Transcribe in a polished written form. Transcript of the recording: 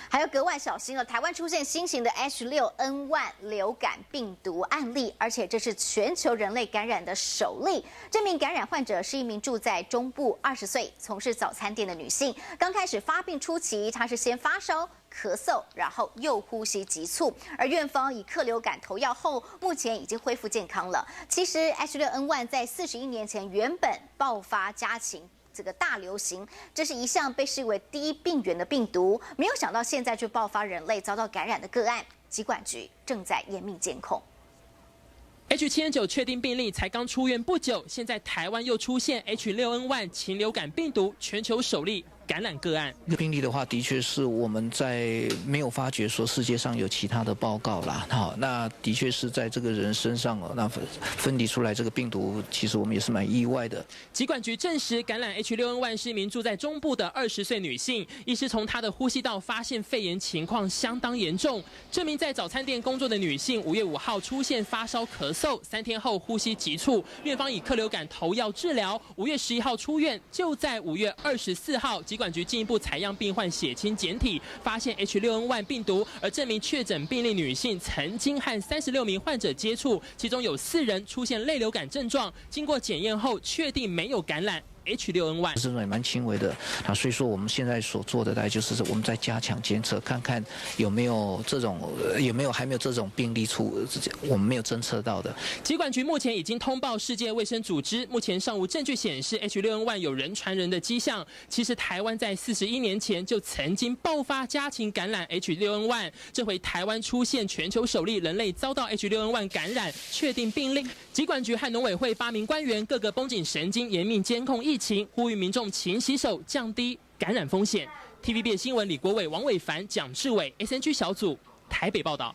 还要格外小心了。台湾出现新型的 H6N1 流感病毒案例，而且这是全球人类感染的首例。这名感染患者是一名住在中部、20岁、从事早餐店的女性。刚开始发病初期，她是先发烧、咳嗽，然后又呼吸急促，而院方以克流感投药后，目前已经恢复健康了。其实 H6N1 在41年前原本爆发家禽这个大流行，这是一向被视为第一病源的病毒，没有想到现在却爆发人类遭到感染的个案，疾管局正在严密监控。H7N9确定病例才刚出院不久，现在台湾又出现 H6N1 禽流感病毒全球首例感染个案。病例的话，的确是我们在没有发觉说世界上有其他的报告啦。好，那的确是在这个人身上哦，那分离出来这个病毒，其实我们也是蛮意外的。疾管局证实，感染 H6N1 是一名住在中部的20岁女性，医师从她的呼吸道发现肺炎情况相当严重。这名在早餐店工作的女性5月5号出现发烧咳嗽，3天后呼吸急促，院方以克流感投药治疗。5月11号出院，就在5月24号，疾管局进一步采样病患血清检体，发现 H6N1 病毒，而这名确诊病例女性曾经和36名患者接触，其中有4人出现类流感症状，经过检验后确定没有感染H6N1，症状也蛮轻微的啊，所以说我们现在所做的大概就是我们在加强监测，看看有没有这种还没有这种病例我们没有侦测到的。疾管局目前已经通报世界卫生组织，目前尚无证据显示 H6N1 有人传人的迹象。其实台湾在41年前就曾经爆发家禽感染 H6N1，这回台湾出现全球首例人类遭到 H6N1 感染确定病例。疾管局和农委会8名官员各个绷紧神经，严密监控疫情，呼吁民众勤洗手，降低感染风险。TVB 新闻李国伟、王伟凡、蒋志伟 SNG 小组台北报道。